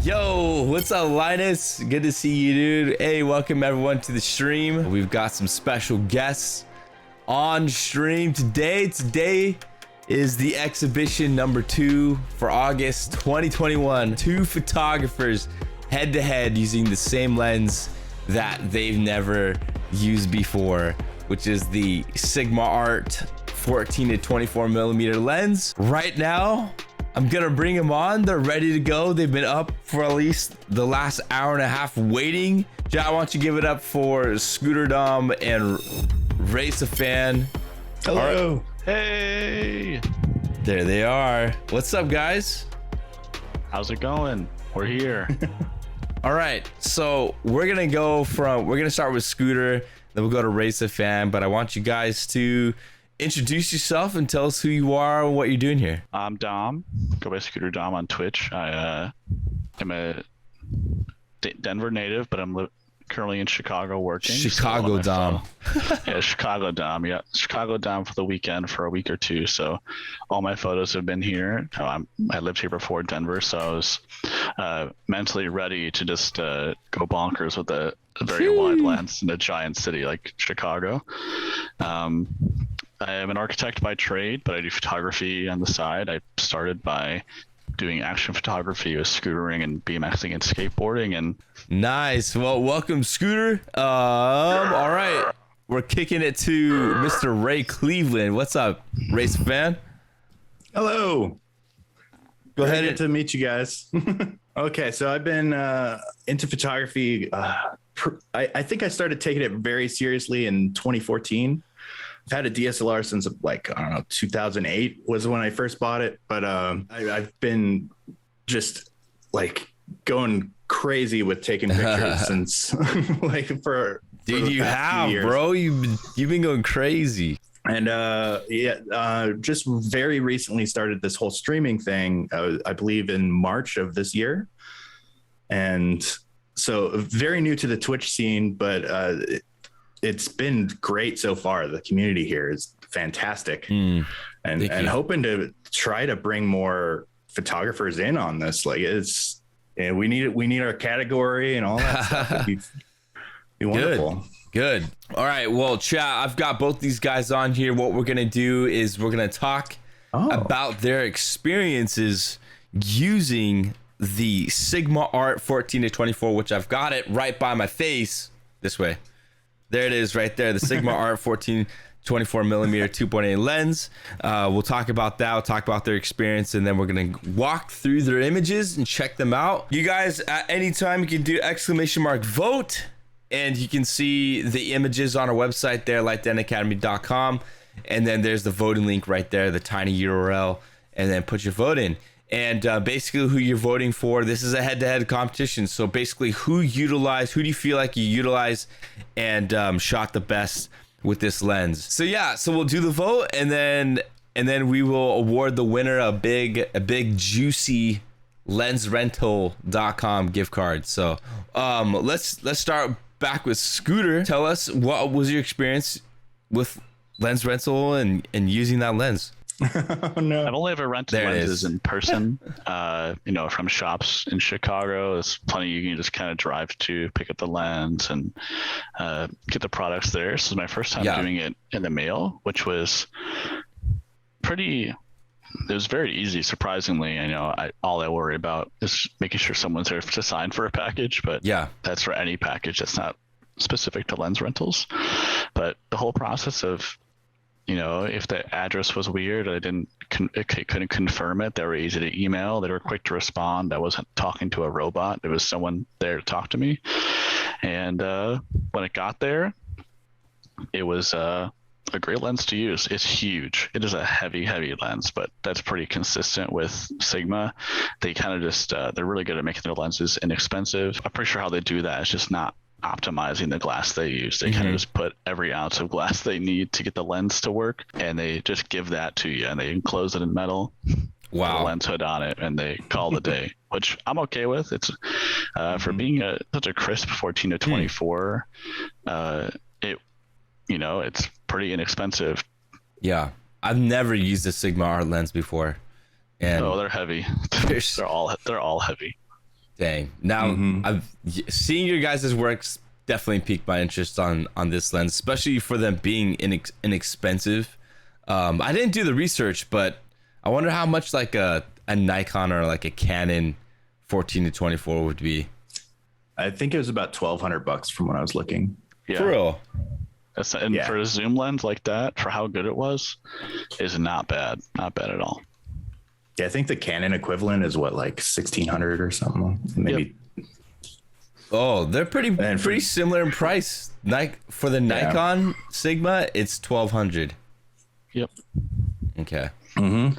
Yo, what's up, Linus? Good to see you, dude. Hey, welcome everyone to the stream. We've got some special guests on stream today. Today is the exhibition number 2 for August 2021. 2 photographers head to head using the same lens that they've never used before, which is the Sigma Art 14 to 24 millimeter lens. Right now, I'm gonna bring them on. They're ready to go. They've been up for at least the last hour and a half waiting. Jai, why don't you give it up for Scooter Dom and Raysafan. Hello. Right. Hey. There they are. What's up, guys? How's it going? We're here. All right, so we're gonna start with Scooter, then we'll go to Raysafan, but I want you guys to introduce yourself and tell us who you are and what you're doing here. I'm Dom. Go by Scooter Dom on Twitch. I'm a Denver native, but I'm currently in Chicago working. Chicago Dom. Yeah, Chicago Dom. Yeah, Chicago Dom for the weekend for a week or two. So all my photos have been here. I lived here before Denver, so I was mentally ready to just go bonkers with a very wide lens in a giant city like Chicago. I am an architect by trade, but I do photography on the side. I started by doing action photography with scootering and BMXing and skateboarding. And nice. Well, welcome, Scooter. All right, we're kicking it to Mr. Ray Cleveland. What's up, Raysafan? Hello. Go ahead. Good to meet you guys. Okay, so I've been into photography. I think I started taking it very seriously in 2014. I've had a DSLR since 2008 was when I first bought it. But I've been just going crazy with taking pictures since Dude, you have, bro. You've been going crazy. And just very recently started this whole streaming thing, I believe in March of this year. And so very new to the Twitch scene, but it's been great so far. The community here is fantastic, and hoping to try to bring more photographers in on this. We need our category and all that stuff. It'd be wonderful. Good. All right. Well, chat, I've got both these guys on here. What we're going to do is we're going to talk about their experiences using the Sigma Art 14 to 24, which I've got it right by my face this way. There it is right there. The Sigma Art 14 24 millimeter 2.8 lens. We'll talk about that. We'll talk about their experience, and then we're going to walk through their images and check them out. You guys, at any time, you can do !vote. And you can see the images on our website there, lightdenacademy.com. And then there's the voting link right there, the tiny URL, and then put your vote in. And basically who you're voting for, this is a head-to-head competition. So basically who do you feel like you utilize and shot the best with this lens? So yeah, so we'll do the vote, and then we will award the winner a big juicy lensrental.com gift card. So let's start back with Scooter. Tell us, what was your experience with lens rental and using that lens? Oh, no. I've only ever rented lenses in person, from shops in Chicago. There's plenty you can just kind of drive to, pick up the lens and get the products there. So my first time doing it in the mail, which was it was very easy, surprisingly. All I worry about is making sure someone's there to sign for a package, but that's for any package. That's not specific to lens rentals. But the whole process of, if the address was weird, couldn't confirm it. They were easy to email. They were quick to respond. I wasn't talking to a robot. There was someone there to talk to me. And when it got there, it was a great lens to use. It's huge. It is a heavy lens, but that's pretty consistent with Sigma. They kind of just, they're really good at making their lenses inexpensive. I'm pretty sure how they do that is just not optimizing the glass they use. They kind of just put every ounce of glass they need to get the lens to work, and they just give that to you, and they enclose it in metal. Wow. Put a lens hood on it, and they call the day, which I'm okay with. It's for being such a crisp 14 to 24. It's pretty inexpensive. Yeah, I've never used a Sigma Art lens before, and they're heavy. They're all heavy. Dang. Now I've seeing your guys' works definitely piqued my interest on this lens, especially for them being inexpensive. I didn't do the research, but I wonder how much like a Nikon or like a Canon 14-24 would be. I think it was about $1,200 from when I was looking. Yeah. For real. And for a zoom lens like that, for how good it was, is not bad. Not bad at all. Yeah, I think the Canon equivalent is what, like 1,600 or something, maybe. Yep. Oh, they're pretty similar in price. For the Nikon Sigma, it's 1,200. Yep. Okay. I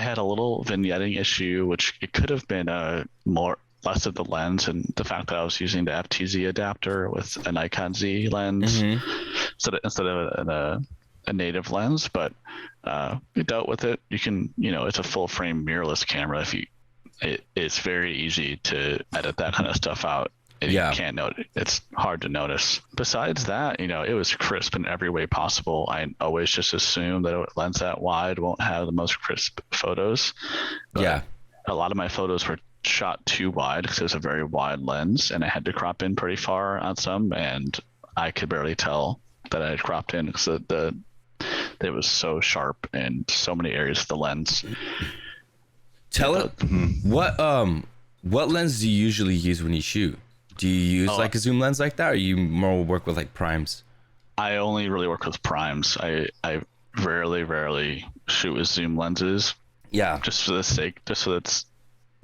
had a little vignetting issue, which it could have been less of the lens and the fact that I was using the FTZ adapter with a Nikon Z lens instead of a native lens, but we dealt with it. You can, it's a full frame mirrorless camera. It's very easy to edit that kind of stuff out. You can't notice. It's hard to notice. Besides that, it was crisp in every way possible. I always just assume that a lens that wide won't have the most crisp photos. But a lot of my photos were shot too wide because it was a very wide lens, and I had to crop in pretty far on some, and I could barely tell that I had cropped in because it was so sharp in so many areas of the lens. What lens do you usually use when you shoot? Do you use like a zoom lens like that, or you more work with like primes? I only really work with primes. I rarely shoot with zoom lenses. Yeah. Just so it's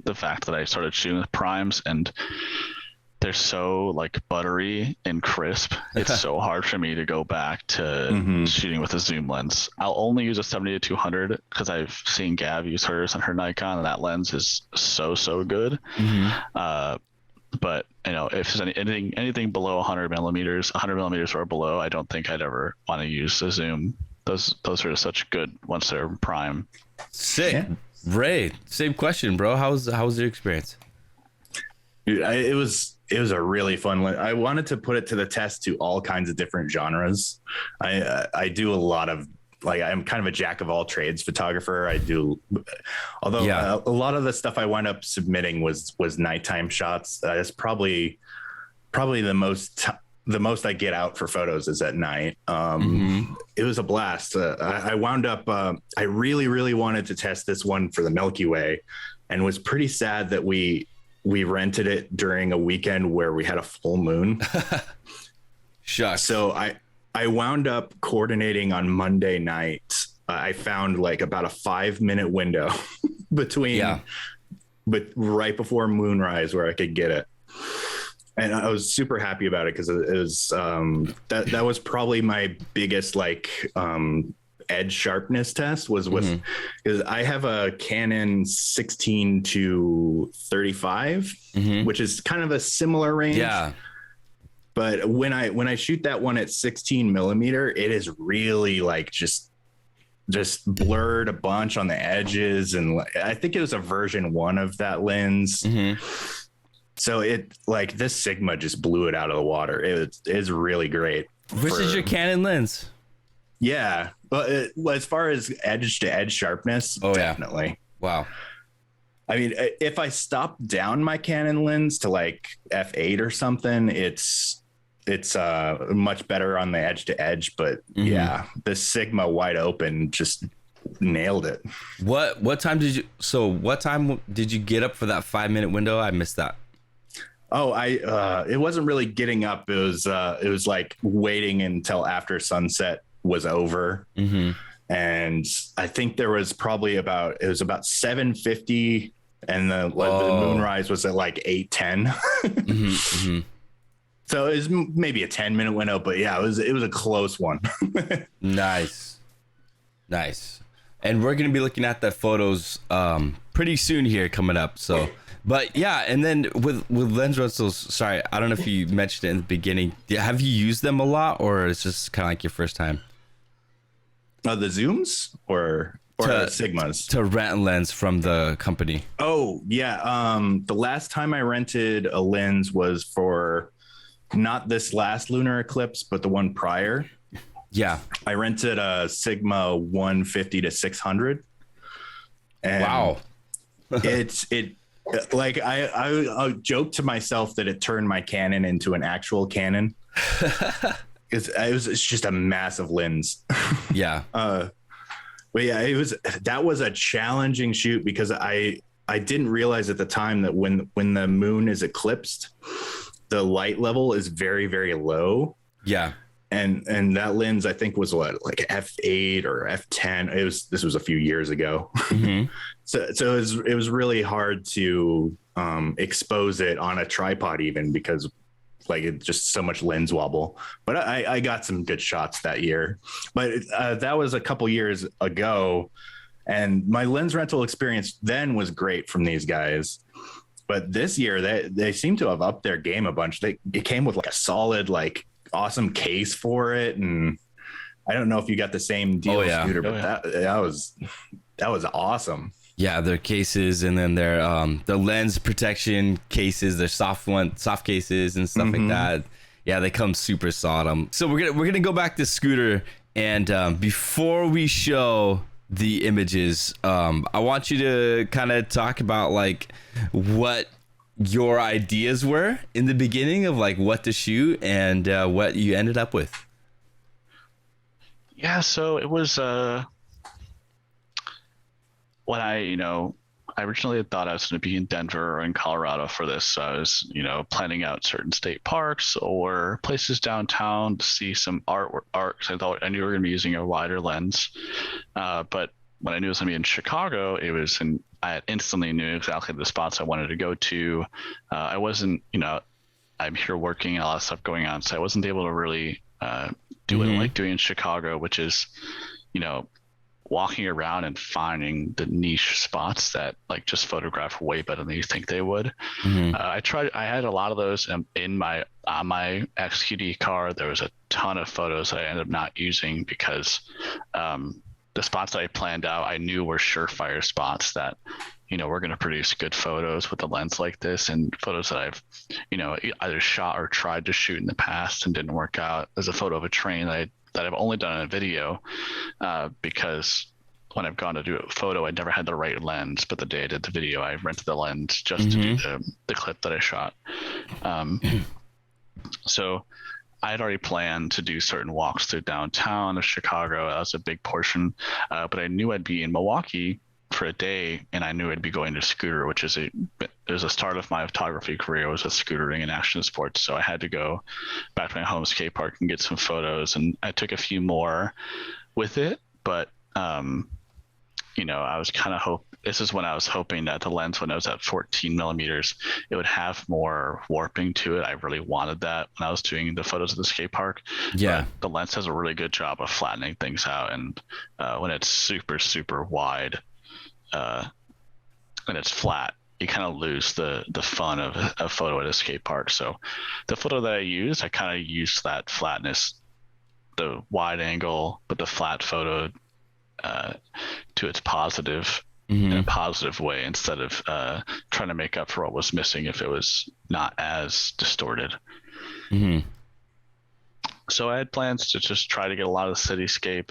the fact that I started shooting with primes and they're so like buttery and crisp. It's so hard for me to go back to shooting with a zoom lens. I'll only use a 70-200 because I've seen Gav use hers on her Nikon, and that lens is so good. But if there's anything below 100 millimeters or below, I don't think I'd ever want to use the zoom. Those are such good once they're prime. Sick. Yeah. Ray, same question, bro. How was your experience? Dude, it was a really fun one. I wanted to put it to the test to all kinds of different genres. I do a lot of, like, I'm kind of a jack of all trades photographer. A lot of the stuff I wound up submitting was nighttime shots. It's probably the most I get out for photos is at night. It was a blast. I wound up, I really wanted to test this one for the Milky Way, and was pretty sad that we rented it during a weekend where we had a full moon. Shucks. So I wound up coordinating on Monday night. I found like about a 5-minute window but right before moonrise where I could get it. And I was super happy about it because it was that was probably my biggest edge sharpness test was with, because I have a Canon 16-35, which is kind of a similar range. Yeah. But when I shoot that one at 16 millimeter, it is really like just blurred a bunch on the edges, and I think it was a version 1 of that lens. So this Sigma just blew it out of the water. It is really great. Which is your Canon lens? Yeah, but as far as edge to edge sharpness, definitely. Yeah. Wow. I mean, if I stop down my Canon lens to like F8 or something, it's much better on the edge to edge. But yeah, the Sigma wide open just nailed it. What time did you get up for that 5-minute window? I missed that. Oh, it wasn't really getting up. It was like waiting until after sunset was over. And I think there was probably about 7:50, and the moonrise was at like 8:10. So it was maybe a 10-minute window, but yeah, it was a close one. Nice. And we're gonna be looking at the photos pretty soon here coming up. So, but yeah, and then with lens rentals, sorry, I don't know if you mentioned it in the beginning. Have you used them a lot, or it's just kind of like your first time? The zooms or Sigmas to rent a lens from the company. Oh yeah. The last time I rented a lens was for not this last lunar eclipse, but the one prior. Yeah. I rented a Sigma 150-600. And wow. Like I joke to myself that it turned my Canon into an actual Canon. It's just a massive lens. Yeah. But yeah, that was a challenging shoot because I didn't realize at the time that when the moon is eclipsed, the light level is very, very low. Yeah. And that lens, I think, was like F8 or F10. This was a few years ago. Mm-hmm. So it was really hard to expose it on a tripod, even because like it's just so much lens wobble. But I got some good shots that year. But that was a couple years ago, and my lens rental experience then was great from these guys. But this year they seem to have upped their game a bunch. It came with like a solid, like, awesome case for it, and I don't know if you got the same deal, Scooter, but that was awesome. Yeah, their cases, and then their lens protection cases, their soft cases and stuff like that. Yeah, they come super solid. So we're gonna go back to Scooter, and before we show the images, I want you to kind of talk about like what your ideas were in the beginning of like what to shoot and what you ended up with. Yeah, so it was when I originally had thought I was going to be in Denver or in Colorado for this. So I was, planning out certain state parks or places downtown to see some art. I thought I knew we were going to be using a wider lens, but when I knew it was going to be in Chicago, I instantly knew exactly the spots I wanted to go to. I wasn't, I'm here working and a lot of stuff going on, so I wasn't able to really do what I like doing in Chicago, which is, walking around and finding the niche spots that like just photograph way better than you think they would. I had a lot of those in my XQD car. There was a ton of photos that I ended up not using because the spots that I planned out, I knew were surefire spots that, we're going to produce good photos with a lens like this, and photos that I've, either shot or tried to shoot in the past and didn't work out. There's a photo of a train that I've only done in a video because when I've gone to do a photo, I never had the right lens, but the day I did the video, I rented the lens just to do the clip that I shot. So I had already planned to do certain walks through downtown of Chicago. That was a big portion, but I knew I'd be in Milwaukee for a day, and I knew I'd be going to Scooter, which is a start of my photography career was with scootering and action sports. So I had to go back to my home skate park and get some photos, and I took a few more with it. But I was kind of this is when I was hoping that the lens, when I was at 14 millimeters, it would have more warping to it. I really wanted that when I was doing the photos of the skate park. Yeah, but the lens does a really good job of flattening things out, and when it's super, super wide and it's flat, you kind of lose the fun of a photo at a skate park. So the photo that I used, I kind of used that flatness, the wide angle, but the flat photo to its positive in a positive way, instead of trying to make up for what was missing if it was not as distorted. So I had plans to just try to get a lot of the cityscape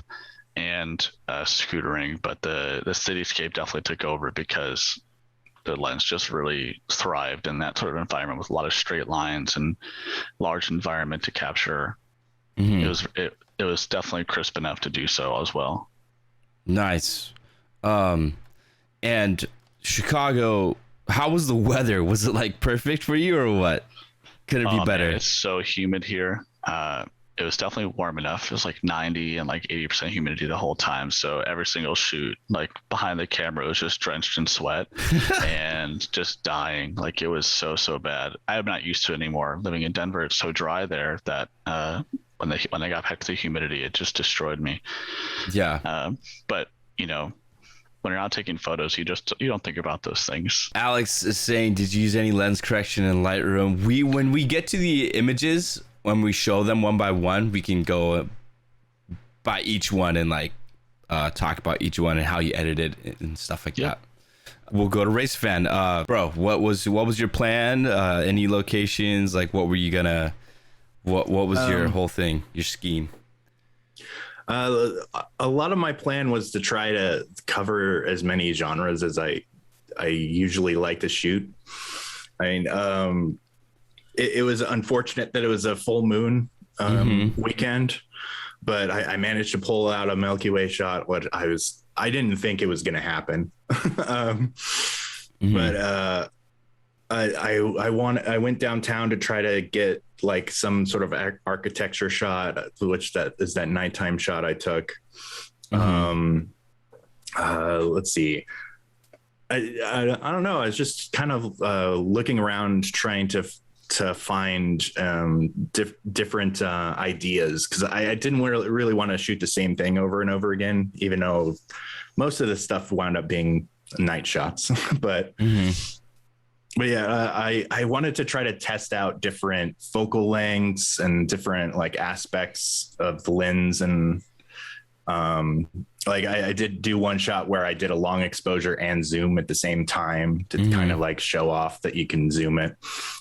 and scootering, but the cityscape definitely took over because the lens just really thrived in that sort of environment with a lot of straight lines and large environment to capture. It was definitely crisp enough to do so as well. Nice. And Chicago, how was the weather? Was it like perfect for you or what? Could it be better? Man, it's so humid here. It was definitely warm enough. It was like 90 and like 80% humidity the whole time. So every single shoot, like behind the camera, was just drenched in sweat and just dying. Like it was so bad. I am not used to it anymore. Living in Denver, it's so dry there that when I got back to the humidity, it just destroyed me. Yeah. But when you're out taking photos, you don't think about those things. Alex is saying, did you use any lens correction in Lightroom? When we get to the images, when we show them one by one, we can go by each one and like talk about each one and how you edited it and stuff like that. We'll go to Raysafan. Bro, what was your plan? Any locations? Like, what were you gonna? What was your whole thing? Your scheme? A lot of my plan was to try to cover as many genres as I I usually like to shoot. I mean, it was unfortunate that it was a full moon weekend, but I managed to pull out a Milky Way shot. I didn't think it was going to happen. But I went downtown to try to get like some sort of architecture shot, which that is that nighttime shot I took. Let's see. I don't know. I was just kind of looking around trying to find different ideas, because I didn't really want to shoot the same thing over and over again, even though most of the stuff wound up being night shots. But yeah, I wanted to try to test out different focal lengths and different like aspects of the lens. And like I did do one shot where I did a long exposure and zoom at the same time to kind of like show off that you can zoom it,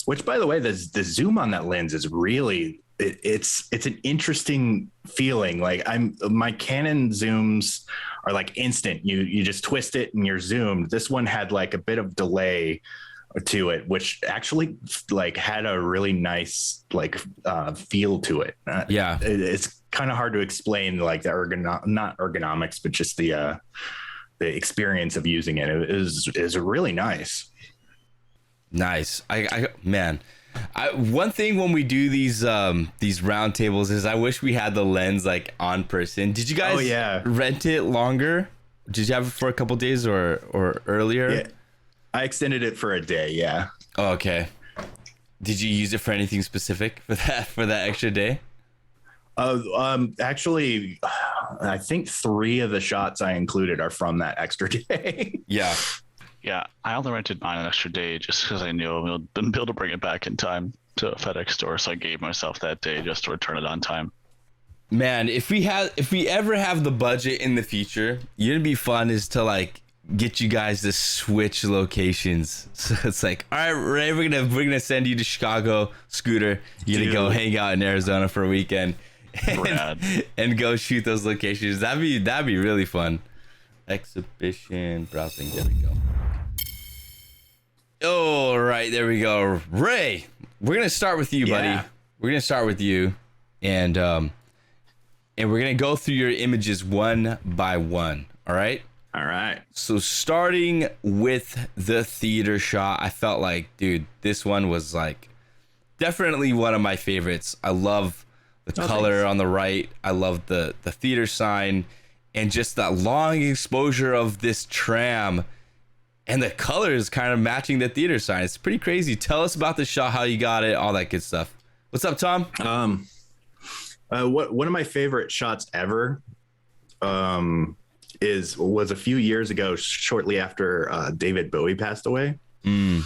which, by the way, the zoom on that lens is really, it's an interesting feeling. Like my Canon zooms are like instant. You just twist it and you're zoomed. This one had like a bit of delay to it, which actually like had a really nice like feel to it. It's kind of hard to explain, like the not ergonomics, but just the experience of using it is really nice. I man, one thing when we do these round tables is I wish we had the lens like on person. Did you guys rent it longer? Did you have it for a couple days or earlier? Yeah. I extended it for a day. Yeah. Oh, okay. Did you use it for anything specific for that extra day? Actually, I think 3 of the shots I included are from that extra day. Yeah. Yeah. I only rented mine an extra day just because I knew I wouldn't be able to bring it back in time to a FedEx store. So I gave myself that day just to return it on time. Man, if we ever have the budget in the future, it'd be fun is to like get you guys to switch locations. So it's like, all right, Ray, we're gonna send you to Chicago, Scooter. You're gonna go hang out in Arizona for a weekend and go shoot those locations. That'd be really fun. Exhibition browsing. There we go. All right, there we go. Ray, we're gonna start with you, buddy. We're gonna start with you, and we're gonna go through your images one by one. All right. All right. So starting with the theater shot, I felt like, dude, this one was like definitely one of my favorites. I love the color on the right. I love the theater sign and just that long exposure of this tram and the colors kind of matching the theater sign. It's pretty crazy. Tell us about the shot, how you got it, all that good stuff. What's up, Tom? One of my favorite shots ever was a few years ago, shortly after David Bowie passed away. I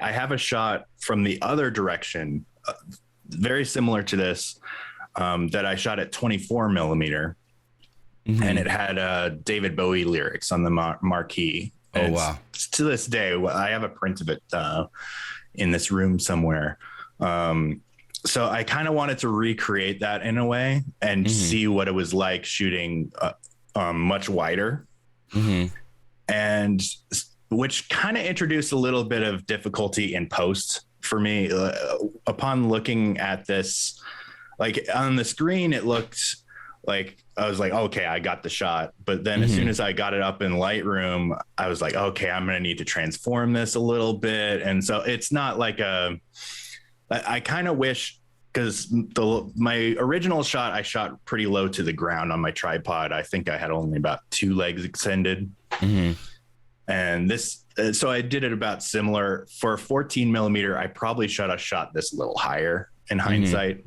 have a shot from the other direction, very similar to this, that I shot at 24 millimeter, and it had David Bowie lyrics on the marquee. Oh, wow. To this day, I have a print of it in this room somewhere. So I kind of wanted to recreate that in a way and see what it was like shooting much wider, and which kind of introduced a little bit of difficulty in post for me. Upon looking at this, like on the screen, it looked like I was like, okay, I got the shot. But then as soon as I got it up in Lightroom, I was like, okay, I'm going to need to transform this a little bit. And so it's not like I kind of wish, because my original shot, I shot pretty low to the ground on my tripod. I think I had only about 2 legs extended. And this, so I did it about similar. For 14 millimeter, I probably should have shot this a little higher in hindsight.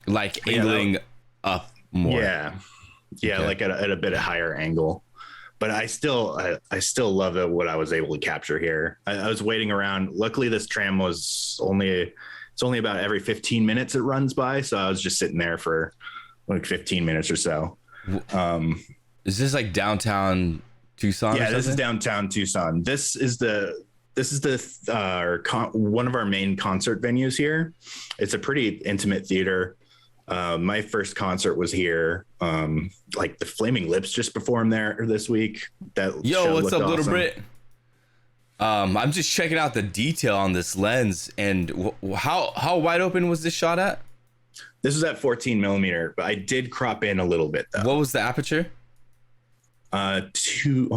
Like angling up more. Yeah, like at a bit of higher angle. But I still love what I was able to capture here. I was waiting around. Luckily, this tram it's only about every 15 minutes it runs by. So I was just sitting there for like 15 minutes or so. Is this like downtown Tucson? Yeah, this is downtown Tucson. This is one of our main concert venues here. It's a pretty intimate theater. My first concert was here. Like the Flaming Lips just performed there this week. What's up, Little Brit? I'm just checking out the detail on this lens, and how wide open was this shot at? This is at 14 millimeter, but I did crop in a little bit though. What was the aperture? Actually,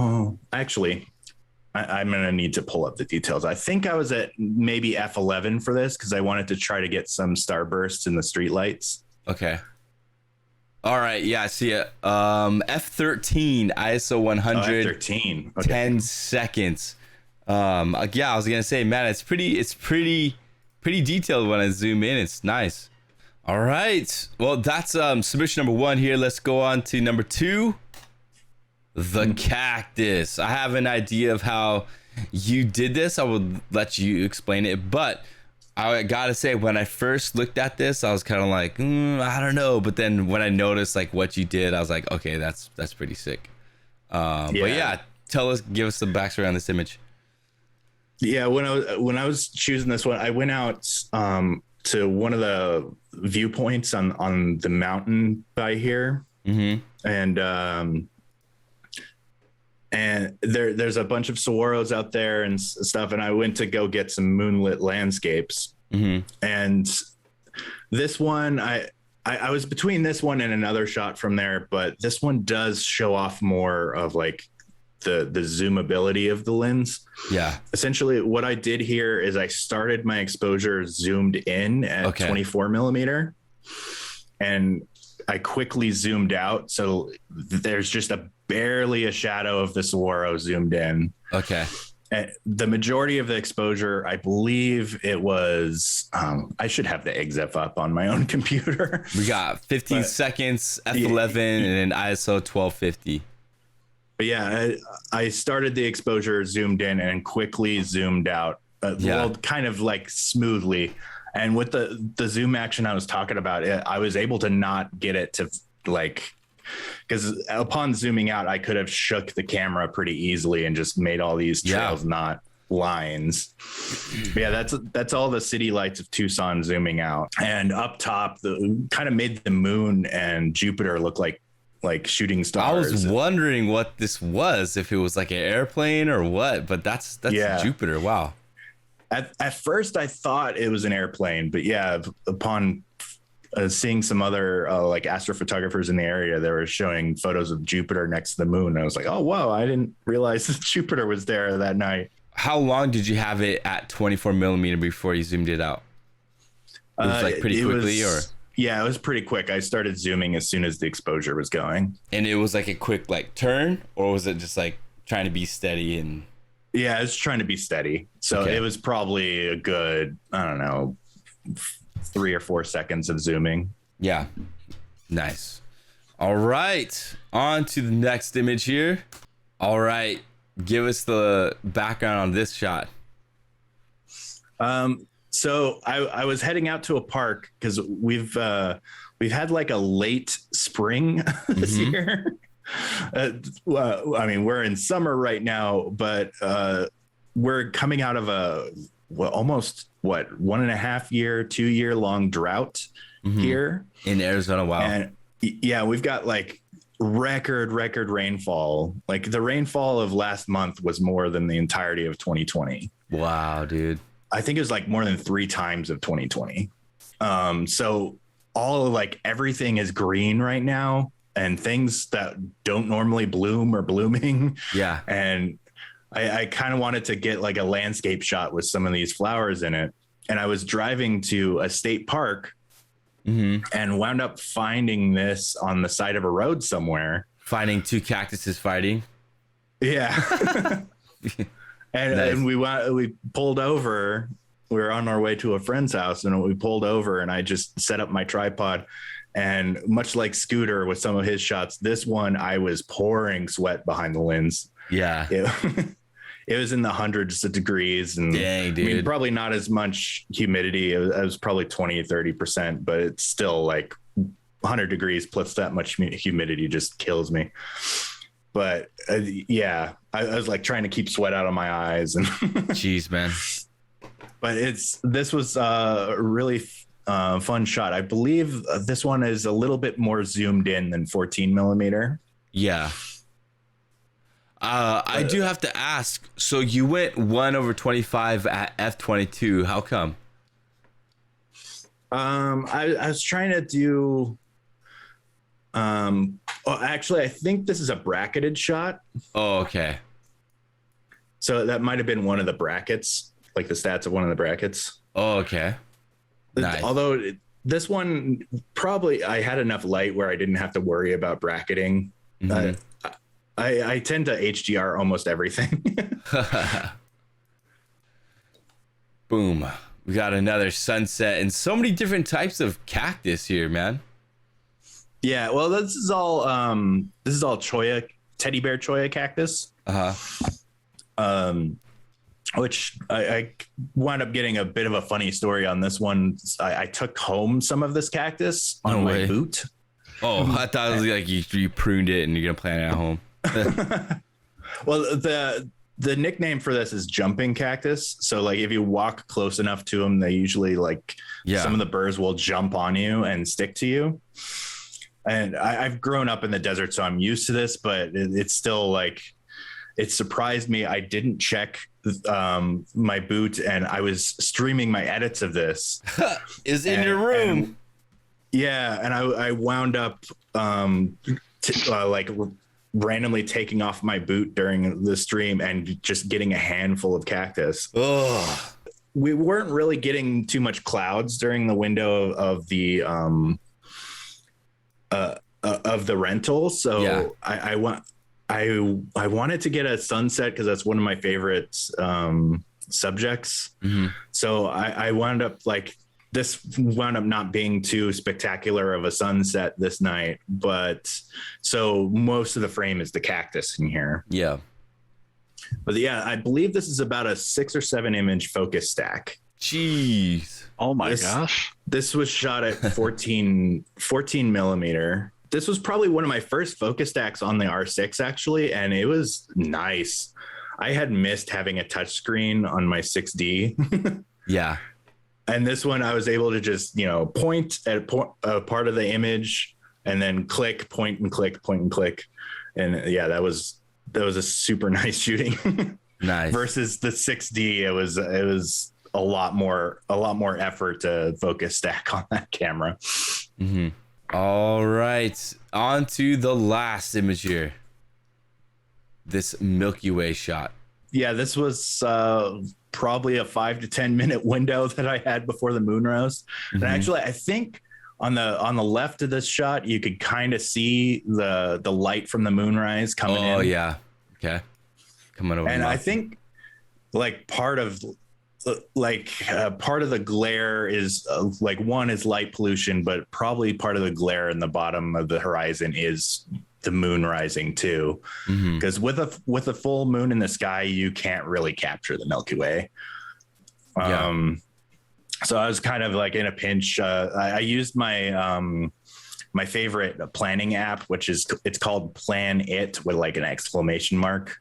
I'm gonna need to pull up the details. I think I was at maybe f11 for this because I wanted to try to get some starbursts in the street lights. Okay. All right. Yeah, I see it. F13 ISO 100. F13. Okay. 10 seconds. I was gonna say, man, it's pretty detailed when I zoom in. It's nice. All right. Well, that's submission number 1 here. Let's go on to number 2. The cactus. I have an idea of how you did this. I will let you explain it, but I gotta say, when I first looked at this, I was kind of like, I don't know. But then when I noticed like what you did, I was like, okay, that's pretty sick. But yeah, give us the backstory on this image. Yeah, when I was choosing this one, I went out to one of the viewpoints on the mountain by here, and there's a bunch of saguaros out there and stuff, and I went to go get some moonlit landscapes. And this one, I was between this one and another shot from there, but this one does show off more of like the zoomability of the lens. Yeah. Essentially what I did here is I started my exposure zoomed in at 24 millimeter, and I quickly zoomed out. So there's just barely a shadow of the saguaro zoomed in. Okay. And the majority of the exposure, I believe it was, I should have the EXIF up on my own computer. We got 15 seconds, F11, and then ISO 1250. But yeah, I started the exposure, zoomed in, and quickly zoomed out. Well, kind of like smoothly. And with the zoom action I was talking about, I was able to not get it to like, because upon zooming out, I could have shook the camera pretty easily and just made all these trails, not lines. But yeah, that's all the city lights of Tucson zooming out. And up top, the kind of made the moon and Jupiter look like shooting stars. I was wondering what this was, if it was like an airplane or what, but that's Jupiter. Wow. At first I thought it was an airplane, but yeah, upon seeing some other like astrophotographers in the area, they were showing photos of Jupiter next to the moon. And I was like, oh, whoa, I didn't realize that Jupiter was there that night. How long did you have it at 24 millimeter before you zoomed it out? It was like pretty quickly or? Yeah, it was pretty quick. I started zooming as soon as the exposure was going. And it was like a quick like turn, or was it just like trying to be steady? And yeah, I was trying to be steady. So it was probably a good, I don't know, 3 or 4 seconds of zooming. Yeah. Nice. All right. On to the next image here. All right. Give us the background on this shot. So I was heading out to a park because we've had like a late spring this year. I mean, we're in summer right now, but we're coming out of almost 1.5 year, 2 year long drought here in Arizona. Wow. And yeah, we've got like record rainfall. Like the rainfall of last month was more than the entirety of 2020. Wow, dude. I think it was like more than 3 times of 2020. So everything is green right now, and things that don't normally bloom are blooming. Yeah. And I kind of wanted to get like a landscape shot with some of these flowers in it. And I was driving to a state park and wound up finding this on the side of a road somewhere. Finding 2 cactuses fighting. Yeah. And we pulled over. We were on our way to a friend's house, and we pulled over, and I just set up my tripod. And much like Scooter with some of his shots, this one I was pouring sweat behind the lens. Yeah, it was in the hundreds of degrees, and dang, dude. I mean, probably not as much humidity. It was probably 20-30%, but it's still like 100 degrees plus that much humidity just kills me. But yeah, I was like trying to keep sweat out of my eyes, and jeez, man. But this was really fun shot. I believe this one is a little bit more zoomed in than 14 millimeter. Yeah. I do have to ask. So you went 1/25 at f/22. How come? I was trying to do. Actually, I think this is a bracketed shot. Oh, okay. So that might have been one of the brackets, like the stats of one of the brackets. Oh, okay. Nice. Although this one, probably I had enough light where I didn't have to worry about bracketing. Mm-hmm. I tend to HDR almost everything. Boom. We got another sunset and so many different types of cactus here, man. Yeah, well, this is all cholla, teddy bear cholla cactus. Which I wound up getting a bit of a funny story on this one. I took home some of this cactus on my boot. Oh, I thought it was like you pruned it and you're gonna plant it at home. Well, the nickname for this is jumping cactus. So like if you walk close enough to them, they usually some of the burrs will jump on you and stick to you. And I've grown up in the desert, so I'm used to this, but it's still like, it surprised me. I didn't check my boot, and I was streaming my edits of this. Is in your room. And I wound up randomly taking off my boot during the stream and just getting a handful of cactus. Ugh. We weren't really getting too much clouds during the window of the rental, so I wanted to get a sunset because that's one of my favorite subjects. Mm-hmm. So I wound up this wound up not being too spectacular of a sunset this night, but so most of the frame is the cactus in here. Yeah. But yeah, I believe this is about a 6 or 7 image focus stack. Jeez. Oh my gosh. This was shot at 14 millimeter. This was probably one of my first focus stacks on the R6 actually, and it was nice. I had missed having a touchscreen on my 6D. Yeah. And this one I was able to just, point at a part of the image and then click, point and click, point and click. And yeah, that was a super nice shooting. Nice. Versus the 6D, it was a lot more effort to focus stack on that camera. Mm-hmm. All right, on to the last image here. This Milky Way shot. Yeah, this was probably a 5 to 10 minute window that I had before the moon rose. Mm-hmm. And actually, I think on the left of this shot, you could kind of see the light from the moonrise coming in. Oh yeah, okay, coming over. And I think part of the glare is one is light pollution, but probably part of the glare in the bottom of the horizon is the moon rising too. Because with a full moon in the sky, you can't really capture the Milky Way. So I was kind of in a pinch. I used my my favorite planning app, it's called Plan It with an exclamation mark,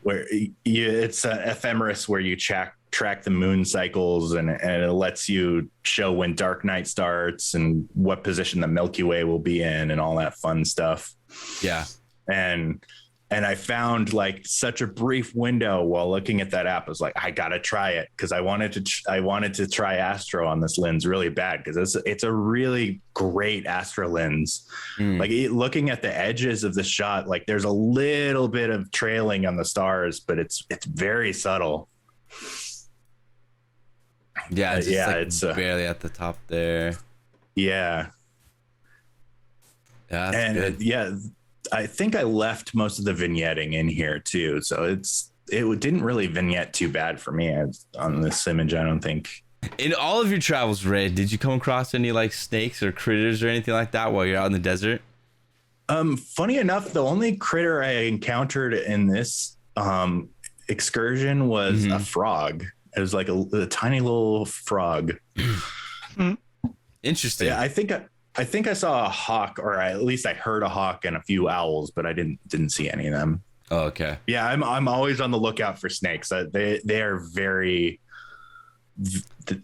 where it's an ephemeris where you track the moon cycles and it lets you show when dark night starts and what position the Milky Way will be in and all that fun stuff. Yeah. And I found such a brief window while looking at that app. I was like, I gotta try it because I wanted to try Astro on this lens really bad because it's a really great Astro lens. Looking at the edges of the shot, there's a little bit of trailing on the stars, but it's very subtle. Yeah, it's barely at the top there. Yeah. Yeah, that's good. Yeah, I think I left most of the vignetting in here too, so it didn't really vignette too bad for me on this image. I don't think. In all of your travels, Ray, did you come across any snakes or critters or anything like that while you're out in the desert? Funny enough, the only critter I encountered in this excursion was a frog. It was a tiny little frog. Interesting. Yeah, I think I saw a hawk, or at least I heard a hawk and a few owls, but I didn't see any of them. Oh, okay. Yeah, I'm always on the lookout for snakes. They are very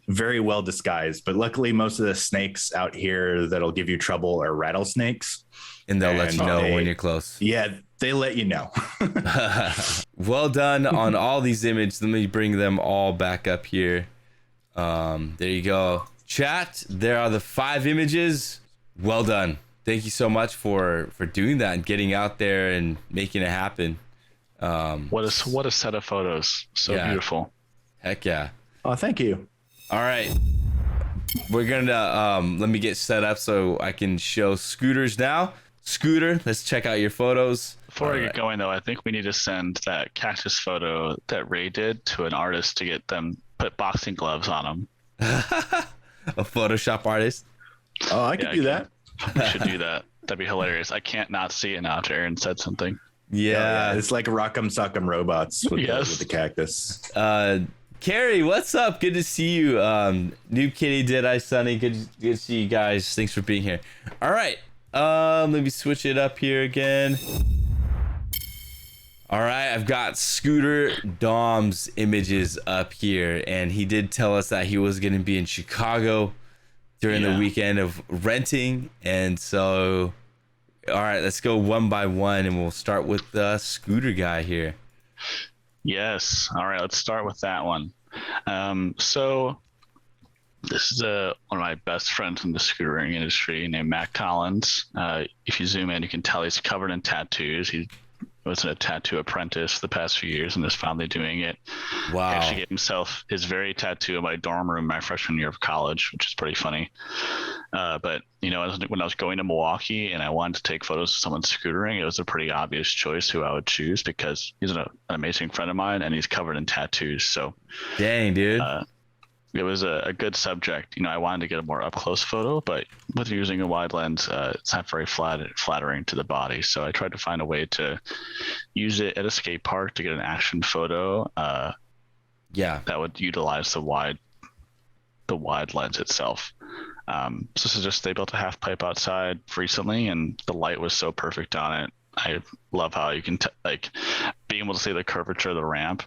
very well disguised. But luckily, most of the snakes out here that'll give you trouble are rattlesnakes. And they'll let you know when you're close. Yeah, they let you know. Well done on all these images. Let me bring them all back up here. There you go. Chat, there are the 5 images. Well done. Thank you so much for doing that and getting out there and making it happen. What a set of photos. So beautiful. Heck yeah. Oh, thank you. All right. We're gonna let me get set up so I can show Scooters now. Scooter, let's check out your photos. Before I get going though, I think we need to send that cactus photo that Ray did to an artist to get them put boxing gloves on them. A Photoshop artist. Oh, I could do that. We should do that. That'd be hilarious. I can't not see it now after Aaron said something. Yeah. It's like Rock'em Sock'em Robots with the cactus. Carrie, what's up? Good to see you. Noob Kitty, Deadeye Sunny, good to see you guys. Thanks for being here. All right. Let me switch it up here again. All right, I've got Scooter Dom's images up here, and he did tell us that he was going to be in Chicago during the weekend of renting, and so, all right, let's go one by one, and we'll start with the Scooter guy here. Yes. All right, let's start with that one. So this is one of my best friends in the scootering industry named Matt Collins. If you zoom in, you can tell he's covered in tattoos. He was a tattoo apprentice the past few years and is finally doing it. Wow. He actually gave himself his very tattoo in my dorm room my freshman year of college, which is pretty funny. But, you know, when I was going to Milwaukee and I wanted to take photos of someone scootering, it was a pretty obvious choice who I would choose because he's an amazing friend of mine and he's covered in tattoos. So, dang, dude. It was a good subject. You know, I wanted to get a more up close photo, but with using a wide lens, it's not very flattering to the body. So I tried to find a way to use it at a skate park to get an action photo. That would utilize the wide lens itself. So this is just, they built a half pipe outside recently and the light was so perfect on it. I love how you can being able to see the curvature of the ramp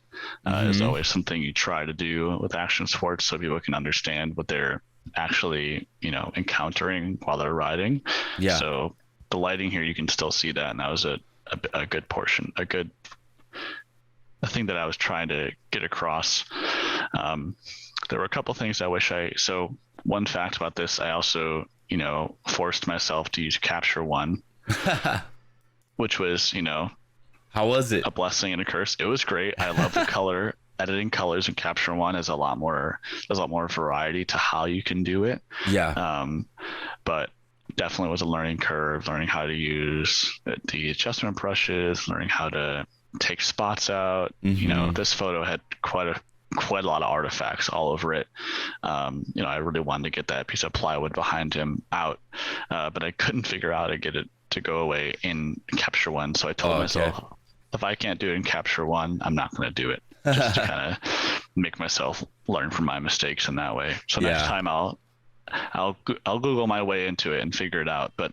is always something you try to do with action sports so people can understand what they're actually, you know, encountering while they're riding. Yeah. So the lighting here, you can still see that. And that was a good portion, a thing that I was trying to get across. There were a couple things I wish so one fact about this, I also, you know, forced myself to use Capture One. Which was, you know, how was it? A blessing and a curse. It was great. I love the color. Editing colors in Capture One is there's a lot more variety to how you can do it. Yeah. But definitely was a learning curve, learning how to use the adjustment brushes, learning how to take spots out. You know, this photo had quite a lot of artifacts all over it. You know, I really wanted to get that piece of plywood behind him out, but I couldn't figure out how to get it to go away in Capture One. So I told myself, if I can't do it in Capture One, I'm not going to do it. Just to kind of make myself learn from my mistakes in that way. So next time I'll Google my way into it and figure it out. But,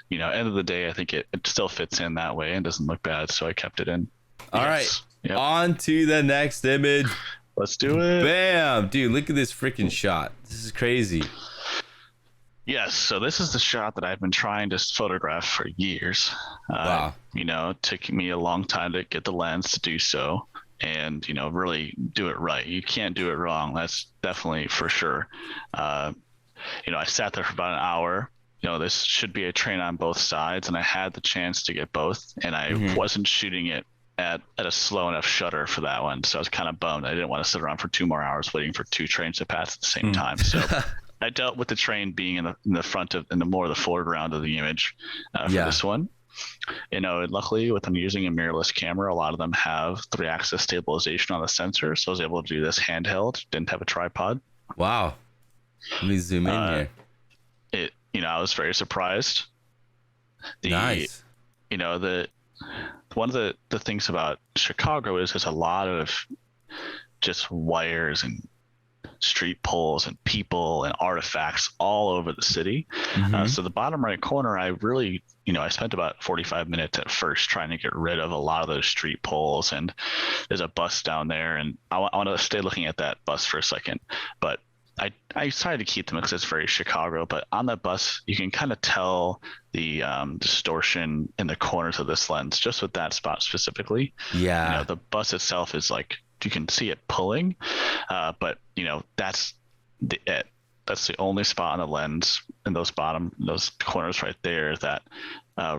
you know, end of the day, I think it still fits in that way and doesn't look bad. So I kept it in. All right. Yep. On to the next image. Let's do it. Bam. Dude, look at this freaking shot. This is crazy. Yes, so this is the shot that I've been trying to photograph for years. Wow. You know, it took me a long time to get the lens to do so and, you know, really do it right. You can't do it wrong. That's definitely for sure. You know, I sat there for about an hour. You know, this should be a train on both sides, and I had the chance to get both, and I wasn't shooting it at a slow enough shutter for that one. So I was kind of bummed. I didn't want to sit around for 2 more hours waiting for 2 trains to pass at the same time. So I dealt with the train being in the front of, in the more the foreground of the image for this one. You know, and luckily with them using a mirrorless camera, a lot of them have 3-axis stabilization on the sensor. So I was able to do this handheld, didn't have a tripod. Wow. Let me zoom in here. You know, I was very surprised. Nice. You know, one of the things about Chicago is there's a lot of just wires and street poles and people and artifacts all over the city. So the bottom right corner, I really, I spent about 45 minutes at first trying to get rid of a lot of those street poles. And there's a bus down there, and I want to stay looking at that bus for a second. But I decided to keep them because it's very Chicago. But on that bus, you can kind of tell the distortion in the corners of this lens, just with that spot specifically. Yeah. The bus itself is like, you can see it pulling, but that's the only spot on the lens in those corners right there that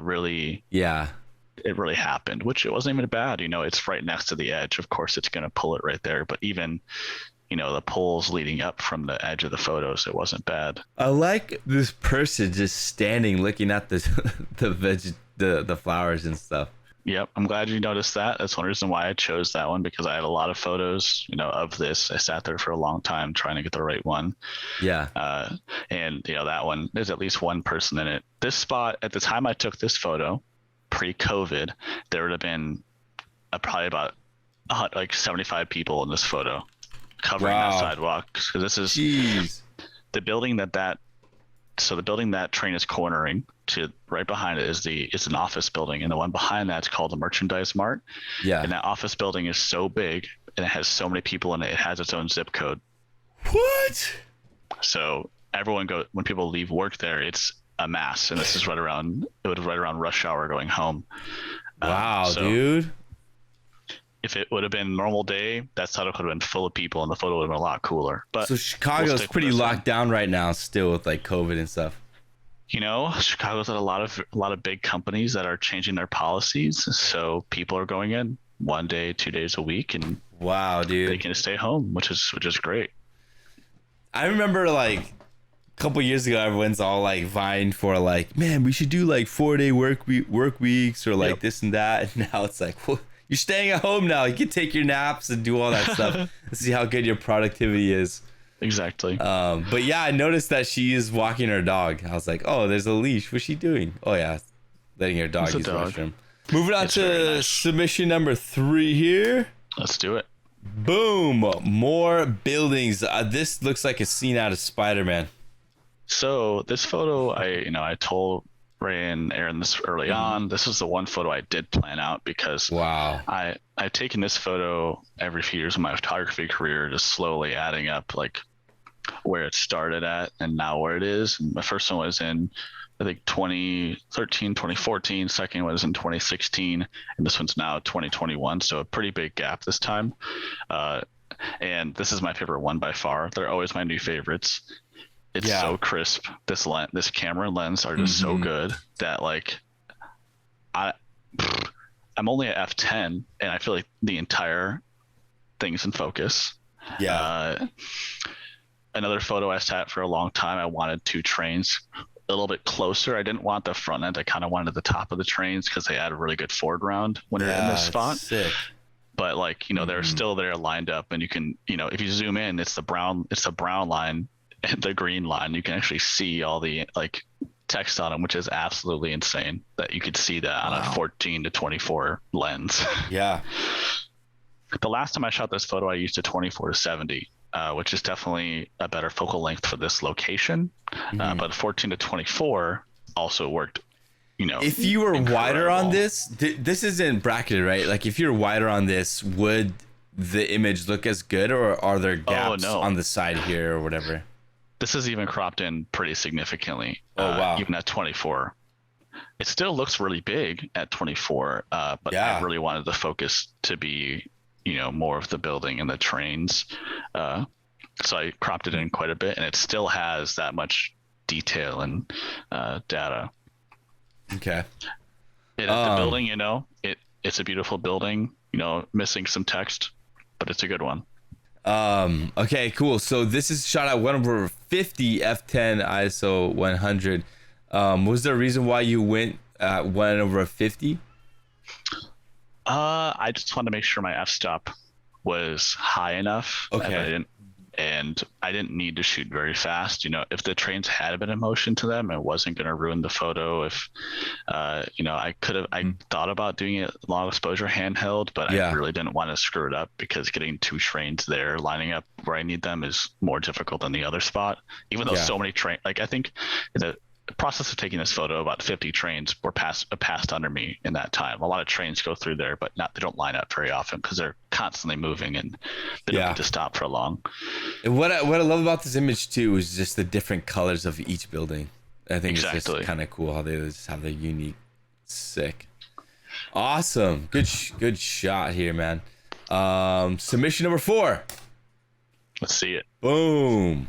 really it really happened, which it wasn't even bad. It's right next to the edge. Of course it's going to pull it right there, but even the pulls leading up from the edge of the photos, it wasn't bad. I like this person just standing looking at the flowers and stuff. Yep, I'm glad you noticed that. That's one reason why I chose that one, because I had a lot of photos, of this. I sat there for a long time trying to get the right one. Yeah. And that one, there's at least one person in it. This spot, at the time I took this photo, pre-COVID, there would have been probably about like 75 people in this photo covering that sidewalk. Because this is the building so the building that train is cornering to right behind it is an office building, and the one behind that's called the Merchandise Mart. Yeah. And that office building is so big and it has so many people in it. It has its own zip code. What? So when people leave work there, it's a mass, and this is right around rush hour going home. Wow, dude. If it would have been a normal day, that sidewalk would have been full of people, and the photo would have been a lot cooler. But so Chicago's pretty locked down right now, still with like COVID and stuff. Chicago's got a lot of big companies that are changing their policies, so people are going in 1 day, 2 days a week, and wow, dude, they can stay home, which is great. I remember like a couple years ago, everyone's all like vying for like, man, we should do like 4-day work weeks or like this and that. And now it's like, well, you're staying at home now. You can take your naps and do all that stuff and see how good your productivity is. Exactly. But yeah, I noticed that she is walking her dog. I was like, oh, there's a leash. What's she doing? Oh yeah, letting her dog use the restroom. Moving on to submission number 3 here. Let's do it. Boom! More buildings. This looks like a scene out of Spider-Man. So this photo, I told Ray and Aaron this early on. This is the one photo I did plan out because I've taken this photo every few years of my photography career, just slowly adding up like where it started at and now where it is. And my first one was in, I think, 2013, 2014. Second was in 2016, and this one's now 2021. So a pretty big gap this time. And this is my favorite one by far. They're always my new favorites. It's so crisp. This camera and lens are just so good that like I'm only at f10 and I feel like the entire thing's in focus. Another photo I sat for a long time, I wanted 2 trains a little bit closer. I didn't want the front end. I kind of wanted the top of the trains because they had a really good foreground when you're in this spot. Sick. But like, they're still there lined up, and you can, if you zoom in, it's the brown line and the green line. You can actually see all the like text on them, which is absolutely insane that you could see that on a 14-24 lens. Yeah. The last time I shot this photo, I used a 24-70, which is definitely a better focal length for this location. But 14-24 also worked. If you were wider on this isn't bracketed, right? Like if you're wider on this, would the image look as good, or are there gaps on the side here or whatever? This is even cropped in pretty significantly. Even at 24. It still looks really big at 24, but I really wanted the focus to be, more of the building and the trains. So I cropped it in quite a bit, and it still has that much detail and data. Okay. The building, it's a beautiful building, missing some text, but it's a good one. Okay, cool. So this is shot at 1/50 f10 ISO 100. Was there a reason why you went at 1/50? I just wanted to make sure my f-stop was high enough. Okay. I didn't and I didn't need to shoot very fast. If the trains had been in motion to them, it wasn't going to ruin the photo. If I thought about doing it long exposure handheld, but I really didn't want to screw it up, because getting 2 trains there lining up where I need them is more difficult than the other spot. Even though so many trains, like, I think the process of taking this photo, about 50 trains were passed under me in that time. A lot of trains go through there, but they don't line up very often, because they're constantly moving and they don't get to stop for long. And what I love about this image too is just the different colors of each building. I think it's just kind of cool how they just have the unique. Sick. Awesome. Good shot here, man. Submission number 4. Let's see it. Boom.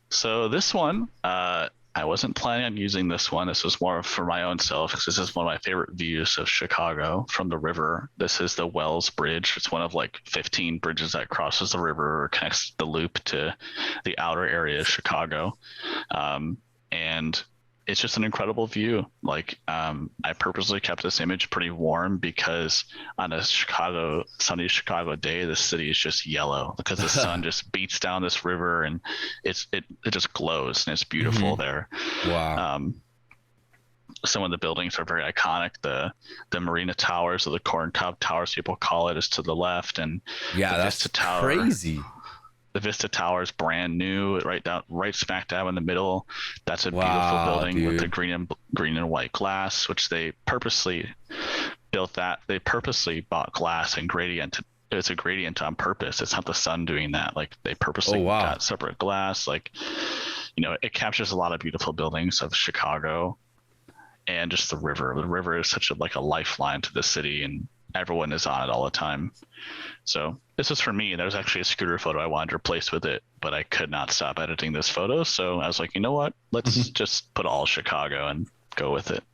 So this one, I wasn't planning on using this one. This was more for my own self, because this is one of my favorite views of Chicago from the river. This is the Wells Bridge. It's one of like 15 bridges that crosses the river or connects the loop to the outer area of Chicago. And it's just an incredible view. Like, I purposely kept this image pretty warm, because on a sunny Chicago day, the city is just yellow, because the sun just beats down this river, and it just glows, and it's beautiful there. Wow. Some of the buildings are very iconic. The Marina Towers, or the Corn Cob Towers, people call it, is to the left, and that's Vista Tower, crazy. The Vista Tower is brand new, right smack dab in the middle. That's a beautiful building with the green and white glass, which they purposely built that. They purposely bought glass and gradient. It's a gradient on purpose. It's not the sun doing that. Like, they purposely got separate glass. Like, it captures a lot of beautiful buildings of Chicago, and just the river. The river is such a lifeline to the city, and everyone is on it all the time. So this was for me. There was actually a scooter photo I wanted to replace with it, but I could not stop editing this photo. So I was like, you know what? Let's just put all Chicago and go with it.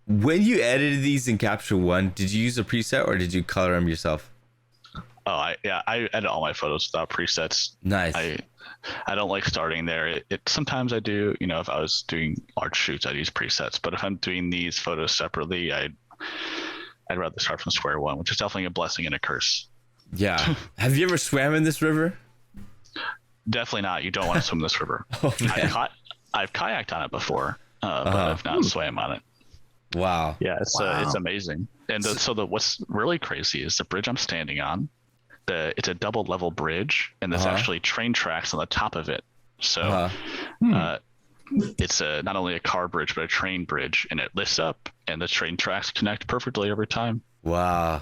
When you edited these in Capture One, did you use a preset or did you color them yourself? Oh, I edit all my photos without presets. Nice. I don't like starting there. Sometimes I do. If I was doing art shoots, I'd use presets. But if I'm doing these photos separately, I'd rather start from square one, which is definitely a blessing and a curse. Yeah. Have you ever swam in this river? Definitely not. You don't want to swim this river. I've kayaked on it before, but I've not swam on it. Wow. Yeah, it's amazing. And what's really crazy is the bridge I'm standing on. It's a double level bridge, and there's actually train tracks on the top of it. So it's not only a car bridge, but a train bridge, and it lifts up, and the train tracks connect perfectly every time. Wow.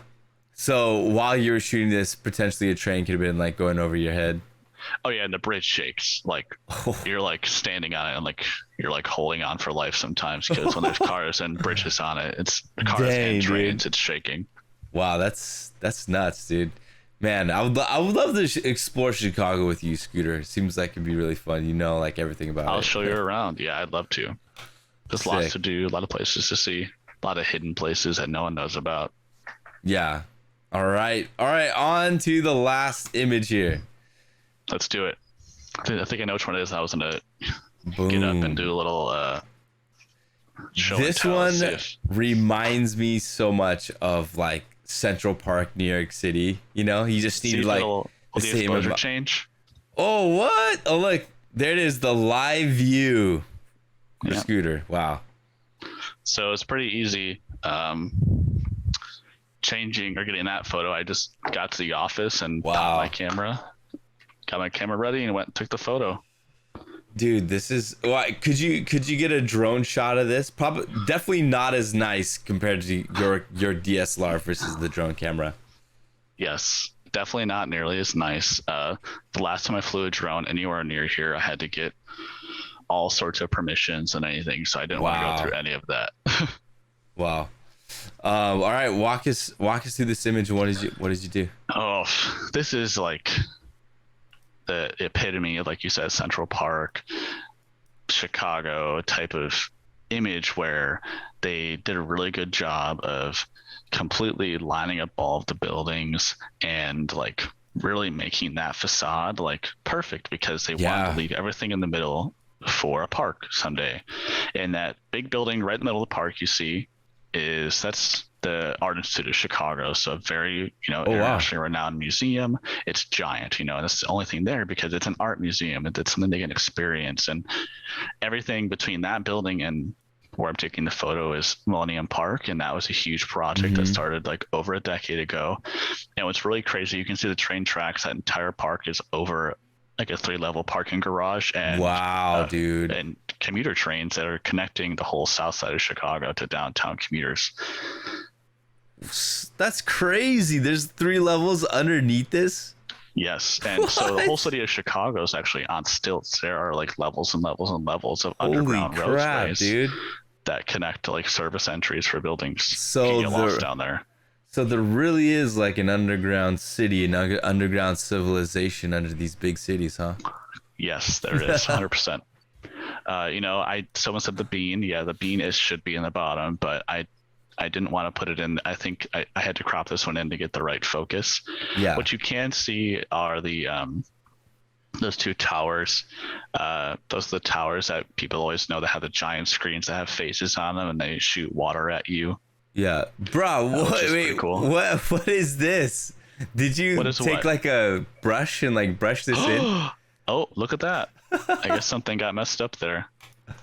So while you were shooting this, potentially a train could have been like going over your head. Oh yeah, and the bridge shakes. Like you're like standing on it, and like you're like holding on for life sometimes, because when there's cars and bridges on it, it's cars and trains, it's shaking. Wow, that's nuts, dude. Man, I would love to explore Chicago with you, Scooter. It seems like it'd be really fun. Like everything about it. I'll show you around. Yeah, I'd love to. There's lots to do, a lot of places to see, a lot of hidden places that no one knows about. Yeah. All right. On to the last image here. Let's do it. I think I know which one it is. I was gonna get up and do a little show. This one reminds me so much of like Central Park, New York City. You just need like the exposure change. Oh, what? Oh, look, there it is, the live view for Scooter. Wow. So it's pretty easy changing or getting that photo. I just got to the office and got my camera ready and went and took the photo. Dude, this is could you get a drone shot of this? Probably definitely not as nice compared to your DSLR versus the drone camera. Yes, definitely not nearly as nice. The last time I flew a drone anywhere near here, I had to get all sorts of permissions and anything, so I didn't want to go through any of that. Wow. All right, walk us through this image. What did you do? Oh, this is like the epitome of, like you said, Central Park, Chicago type of image, where they did a really good job of completely lining up all of the buildings and like really making that facade like perfect, because they wanted to leave everything in the middle for a park someday. And that big building right in the middle of the park you see, that's the Art Institute of Chicago. So a very, internationally renowned museum. It's giant, and that's the only thing there because it's an art museum. It's something they can experience. And everything between that building and where I'm taking the photo is Millennium Park. And that was a huge project that started like over a decade ago. And what's really crazy, you can see the train tracks. That entire park is over like a 3-level parking garage. And wow, dude. And commuter trains that are connecting the whole south side of Chicago to downtown commuters. That's crazy. There's 3 levels underneath this. Yes, and so the whole city of Chicago is actually on stilts. There are like levels and levels and levels of underground roadways, dude, that connect to like service entries for buildings. So you get lost down there. So there really is like an underground city, an underground civilization under these big cities, huh? Yes, there is, 100%. Someone said the bean. Yeah, the bean should be in the bottom, but I didn't want to put it in. I think I had to crop this one in to get the right focus. Yeah. What you can see are the those 2 towers. Those are the towers that people always know that have the giant screens that have faces on them and they shoot water at you. Yeah, bro. Wait, cool. What is this? Did you take like a brush and like brush this in? Oh, look at that. I guess something got messed up there.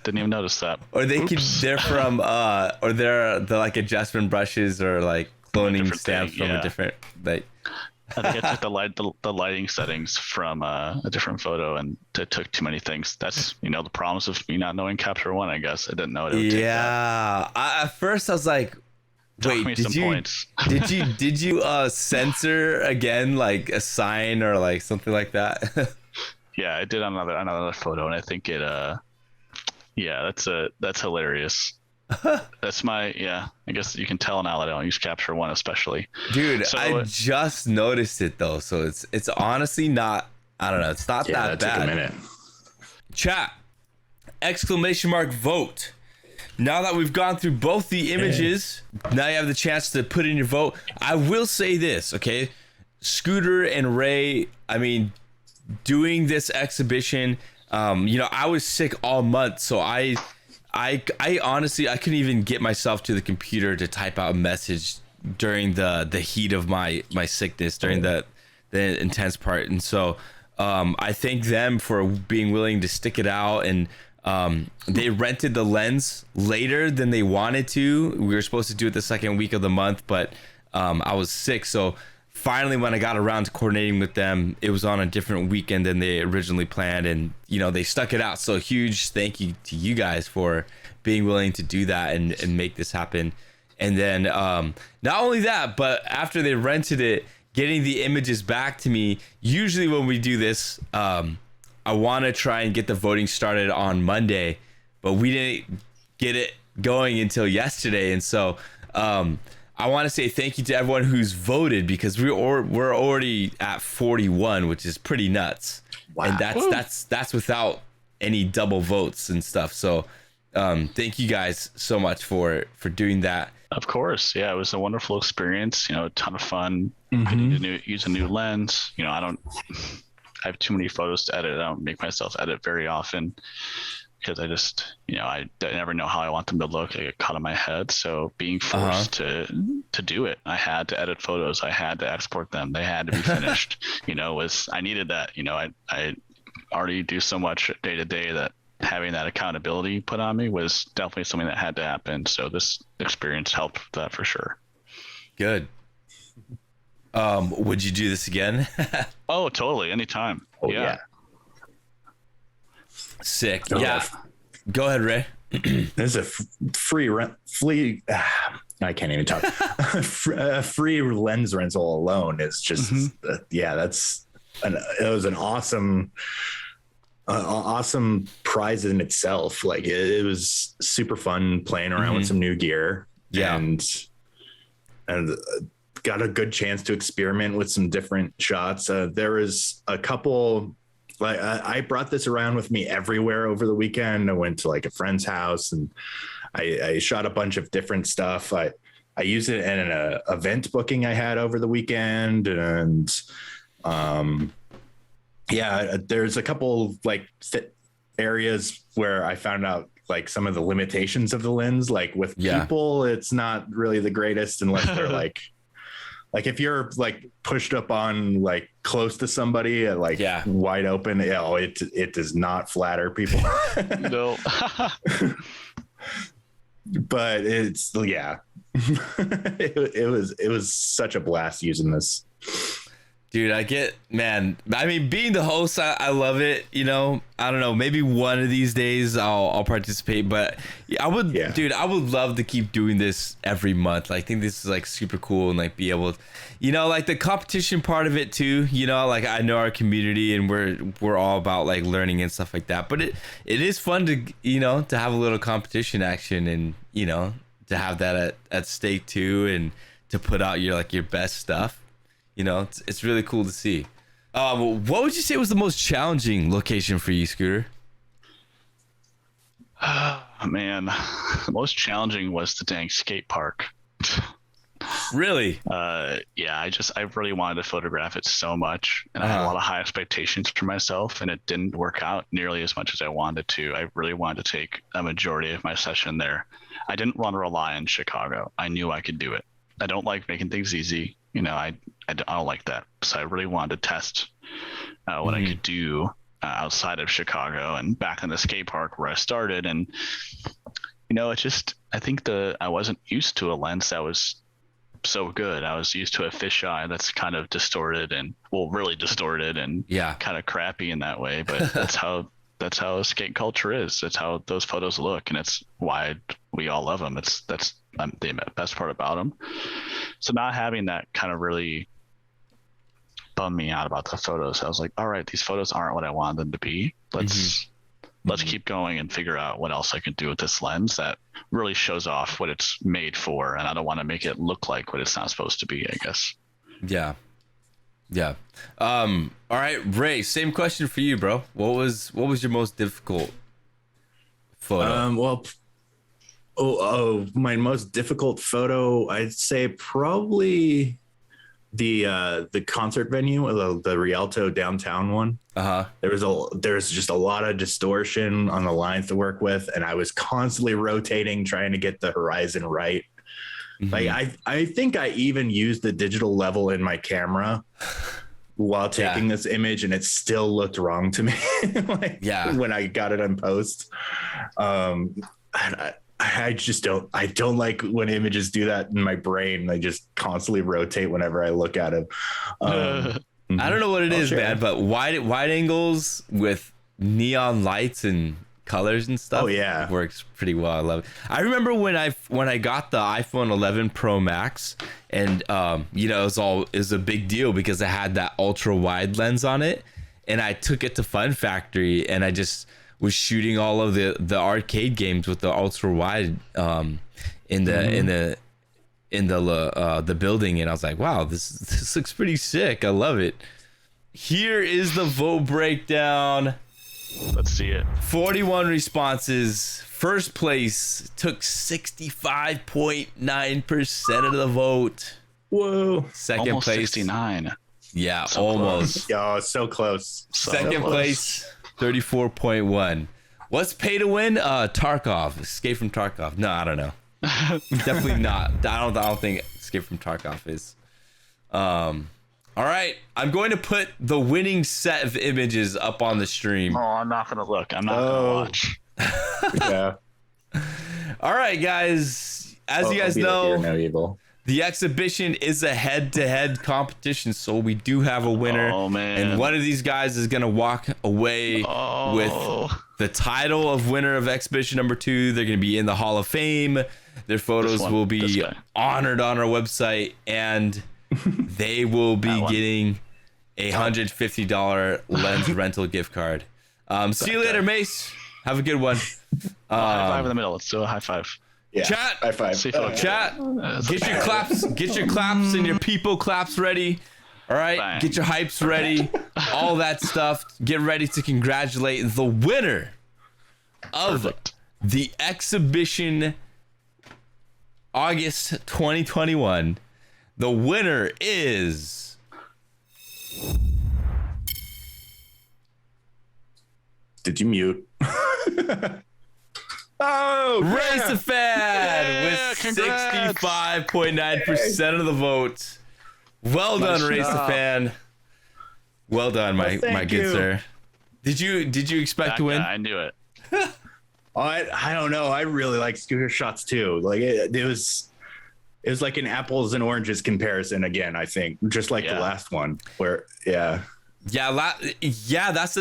Didn't even notice that. Or they're from or they're like adjustment brushes or like cloning stamps from a different like. I think I took the lighting settings from a different photo and it took too many things. That's the problems of me not knowing Capture One. I guess I didn't know it would take that. At first I was like, wait, did you censor again like a sign or like something like that? Yeah, I did another photo, and I think it that's hilarious. That's I guess you can tell now that I don't use Capture One especially. Dude, so, I just noticed it though, so it's honestly not, I don't know, it's not that bad. Took a minute. Chat, ! Vote. Now that we've gone through both the images, now you have the chance to put in your vote. I will say this, okay? Scooter and Ray, I mean, doing this exhibition, I was sick all month, so I honestly, I couldn't even get myself to the computer to type out a message during the heat of my sickness, during the intense part. And so I thank them for being willing to stick it out. And they rented the lens later than they wanted to. We were supposed to do it the second week of the month, but I was sick. So finally, when I got around to coordinating with them, it was on a different weekend than they originally planned, and they stuck it out. So huge thank you to you guys for being willing to do that and make this happen. And then not only that, but after they rented it, getting the images back to me. Usually when we do this, I want to try and get the voting started on Monday, but we didn't get it going until yesterday. And so I want to say thank you to everyone who's voted, because we're already at 41, which is pretty nuts. Wow. And that's without any double votes and stuff. So thank you guys so much for doing that. Of course. Yeah, it was a wonderful experience, a ton of fun. Getting to use a new lens. I have too many photos to edit. I don't make myself edit very often, because I just, I never know how I want them to look. I get caught in my head. So being forced to do it, I had to edit photos. I had to export them. They had to be finished. I needed that. I already do so much day to day that having that accountability put on me was definitely something that had to happen. So this experience helped with that for sure. Good. Would you do this again? Oh, totally. Anytime. Oh, yeah. Sick. Yeah. Go ahead, Ray. There's a free I can't even talk. Free lens rental alone is just, it was an awesome prize in itself. Like it was super fun playing around with some new gear. Yeah. And got a good chance to experiment with some different shots. There was a couple, like I brought this around with me everywhere over the weekend. I went to like a friend's house and I shot a bunch of different stuff. I used it in an event booking I had over the weekend. And there's a couple like fit areas where I found out like some of the limitations of the lens. Like with people, it's not really the greatest unless they're like if you're like pushed up on like close to somebody at like wide open, it does not flatter people. No. But it's it was such a blast using this. Dude, I mean, being the host, I love it. You know, I don't know, maybe one of these days I'll participate, but dude, I would love to keep doing this every month. Like, I think this is like super cool, and like be able to, you know, like the competition part of it too, you know, like I know our community and we're all about like learning and stuff like that, but it is fun to, you know, to have a little competition action, and, you know, to have that at stake too, and to put out your best stuff. You know, it's really cool to see. What would you say was the most challenging location for you, Scooter? Man, the most challenging was the dang skate park. Really? Yeah, I really wanted to photograph it so much, and I had a lot of high expectations for myself, and it didn't work out nearly as much as I wanted to. I really wanted to take a majority of my session there. I didn't want to rely on Chicago. I knew I could do it. I don't like making things easy. You know, I don't like that. So I really wanted to test what I could do outside of Chicago and back in the skate park where I started. And, you know, it's just, I think I wasn't used to a lens that was so good. I was used to a fisheye that's kind of distorted and, well, really distorted and kind of crappy in that way. But that's how skate culture is. That's how those photos look. And it's why we all love them. That's the best part about them. So not having that kind of really bummed me out about the photos. I was like, all right, these photos aren't what I wanted them to be. Let's keep going and figure out what else I can do with this lens that really shows off what it's made for. And I don't want to make it look like what it's not supposed to be, I guess. Yeah. All right, Ray, same question for you, bro. What was your most difficult photo? My most difficult photo, I'd say probably the concert venue, the Rialto downtown one. There's just a lot of distortion on the lines to work with, and I was constantly rotating, trying to get the horizon right. Like I think I even used the digital level in my camera while taking this image, and it still looked wrong to me. When I got it in post. I just don't like when images do that in my brain. They just constantly rotate whenever I look at them. I don't know what it is, man, but wide angles with neon lights and colors and stuff. Works pretty well. I love it. I remember when I got the iPhone 11 Pro Max, and you know, it was a big deal because it had that ultra wide lens on it, and I took it to Fun Factory, and I just was shooting all of the arcade games with the ultra wide in the building, and I was like, wow, this looks pretty sick. I love it. Here is the vote breakdown. Let's see it. 41 responses. First place took 65.9% of the vote. Whoa. Second almost place 69. Yeah, so almost. Yo, so close. Second place 34.1. What's pay to win? Tarkov. Escape from Tarkov. No, I don't know. Definitely not. I don't think Escape from Tarkov is. All right, I'm going to put the winning set of images up on the stream. Oh, I'm not gonna look. I'm not gonna watch. Yeah. All right, guys. As you guys know, no evil. The exhibition is a head-to-head competition, so we do have a winner. Oh, man. And one of these guys is going to walk away with the title of winner of exhibition number 2. They're going to be in the Hall of Fame. Their photos will be honored on our website, and they will be getting a $150 lens rental gift card. See you later, Mace. Have a good one. High five in the middle. Let's do a high five. Yeah, chat, high five. Chat, get your claps and your people claps ready. All right, Bang. Get your hypes ready, all that stuff. Get ready to congratulate the winner of the exhibition August 2021. The winner is Did you mute? Oh, Raysafan with 65.9% of the vote. Well done, Raysafan. Well done, my good sir. Did you expect to win? I knew it. I don't know. I really like scooter shots too. Like it was like an apples and oranges comparison again. I think just like the last one where that's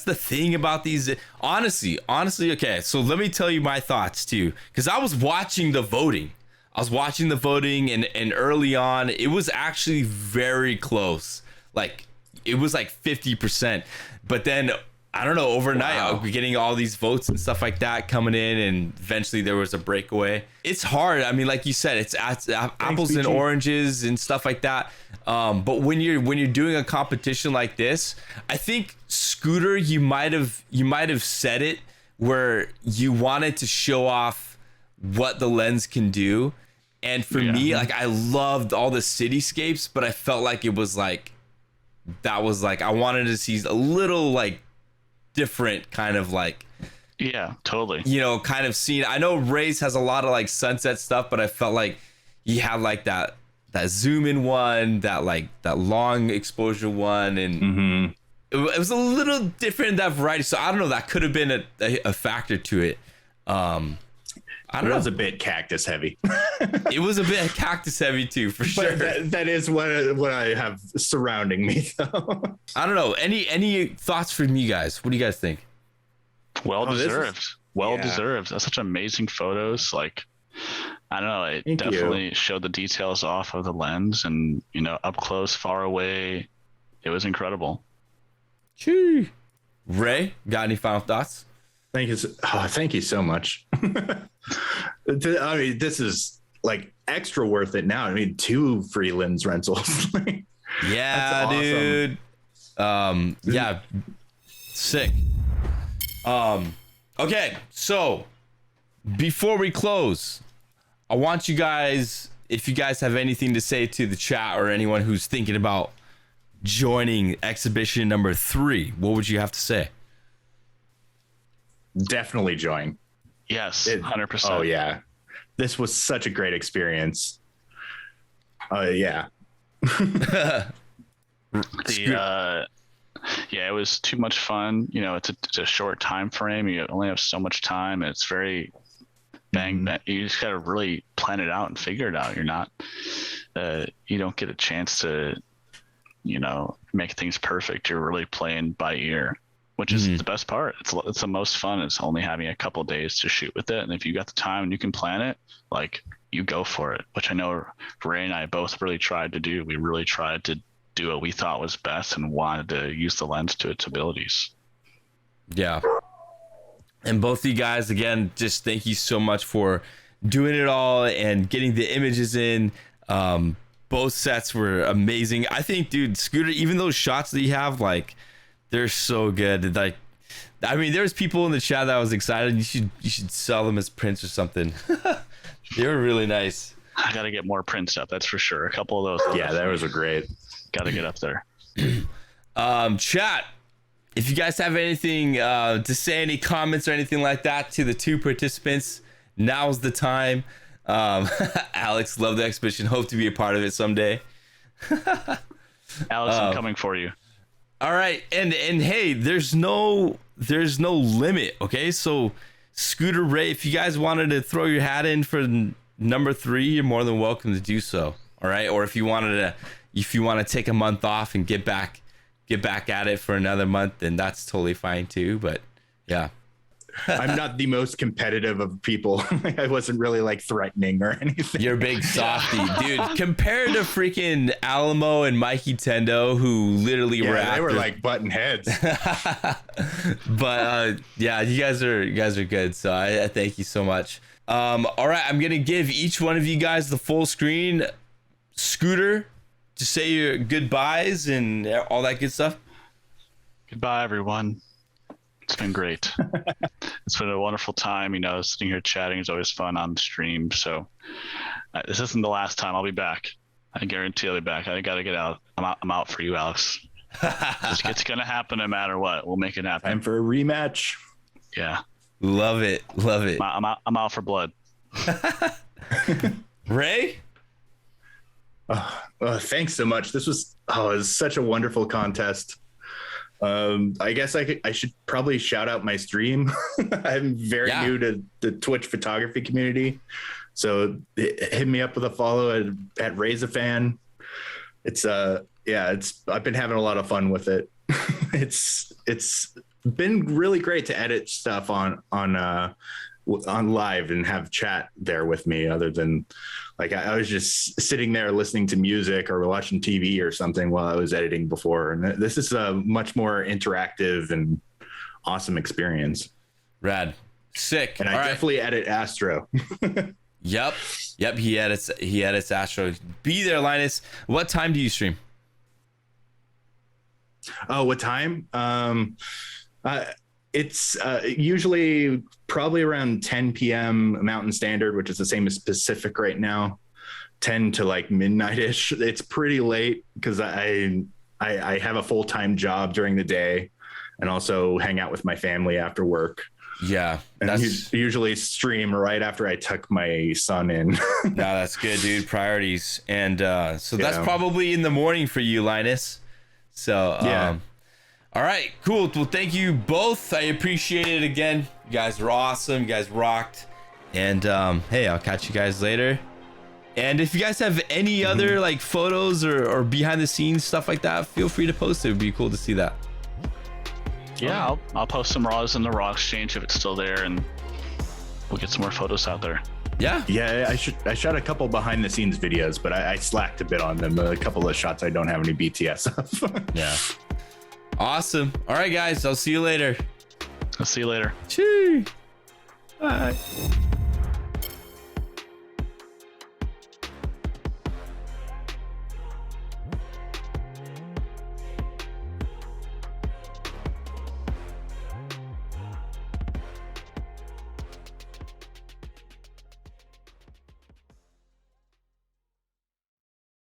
the thing about these. Honestly. Okay, so let me tell you my thoughts too, because I was watching the voting. And early on, it was actually very close. Like it was like 50%, but then I don't know, overnight we're getting all these votes and stuff like that coming in, and eventually there was a breakaway. It's hard. I mean, like you said, it's apples and oranges and stuff like that. But when you're doing a competition like this, I think Scooter, you might have said it where you wanted to show off what the lens can do. And for me, like I loved all the cityscapes, but I felt like it was like I wanted to see a little like different kind of like, totally, kind of scene. I know Rays has a lot of like sunset stuff, but I felt like he had like that zoom in one, that long exposure one, and it was a little different, that variety. So I don't know, that could have been a factor to it. I don't know. It was a bit cactus heavy. It was a bit cactus heavy too, for sure. That is what I have surrounding me, though. I don't know. Any thoughts from you guys? What do you guys think? Well deserved. That's such amazing photos. Like, I don't know. It definitely showed the details off of the lens, and up close, far away. It was incredible. Gee. Ray, got any final thoughts? Thank you so much. I mean, this is like extra worth it now. I mean, 2 free lens rentals. Yeah, dude. Yeah, sick. Okay, so before we close, I want you guys, if you guys have anything to say to the chat or anyone who's thinking about joining exhibition number 3, what would you have to say? Definitely join. Yes, 100%. Oh yeah, this was such a great experience. Yeah. It was too much fun. It's a short time frame. You only have so much time. And it's very bang. You just gotta really plan it out and figure it out. You're not. You don't get a chance to, make things perfect. You're really playing by ear, which is the best part. It's the most fun. It's only having a couple days to shoot with it, and if you got the time and you can plan it, like, you go for it, which I know Ray and I both really tried to do. We really tried to do what we thought was best and wanted to use the lens to its abilities. Yeah. And both of you guys, again, just thank you so much for doing it all and getting the images in. Both sets were amazing. I think, dude, Scooter, even those shots that you have, like, they're so good. Like, I mean, there's people in the chat that was excited. You should sell them as prints or something. They were really nice. I gotta get more prints up, that's for sure. A couple of those. Yeah, those are great. Gotta get up there. Chat, if you guys have anything to say, any comments or anything like that to the 2 participants, now's the time. Alex, love the exhibition. Hope to be a part of it someday. Alex, I'm coming for you. All right, and hey, there's no limit. Okay, so Scooter, Ray, if you guys wanted to throw your hat in for number 3, you're more than welcome to do so. All right, or if you want to take a month off and get back at it for another month, then that's totally fine too. But yeah. I'm not the most competitive of people. I wasn't really like threatening or anything. You're a big softy, dude. Compared to freaking Alamo and Mikey Tendo, who literally they were like button heads. But yeah, you guys are good. So I thank you so much. All right, I'm gonna give each one of you guys the full screen. Scooter, to say your goodbyes and all that good stuff. Goodbye, everyone. It's been great. It's been a wonderful time. Sitting here chatting is always fun on the stream. So this isn't the last time. I'll be back. I guarantee I'll be back. I got to get out. I'm out for you, Alex. It's going to happen no matter what. We'll make it happen. Time for a rematch. Yeah. Love it. I'm out for blood. Ray? Thanks so much. This was it was such a wonderful contest. I guess I should probably shout out my stream. I'm very new to the Twitch photography community, so hit me up with a follow at Raysafan. I've been having a lot of fun with it. It's been really great to edit stuff on live and have chat there with me, other than like I was just sitting there listening to music or watching TV or something while I was editing before. And this is a much more interactive and awesome experience. Rad. Sick. And I definitely edit Astro. Yep. He edits Astro. Be there, Linus. What time do you stream? Oh, what time? It's usually probably around 10 p.m. Mountain Standard, which is the same as Pacific right now, 10 to like midnight-ish. It's pretty late because I have a full-time job during the day and also hang out with my family after work. Yeah. And usually stream right after I tuck my son in. No, that's good, dude. Priorities. And so that's probably in the morning for you, Linus. So, yeah. All right, cool. Well, thank you both. I appreciate it again. You guys were awesome. You guys rocked. And hey, I'll catch you guys later. And if you guys have any other like photos or behind the scenes stuff like that, feel free to post it. It'd be cool to see that. Yeah, I'll post some raws in the raw exchange if it's still there, and we'll get some more photos out there. Yeah, I shot a couple behind the scenes videos, but I slacked a bit on them. A couple of shots I don't have any BTS of. Yeah. Awesome. All right, guys. I'll see you later. I'll see you later. Chee. Bye.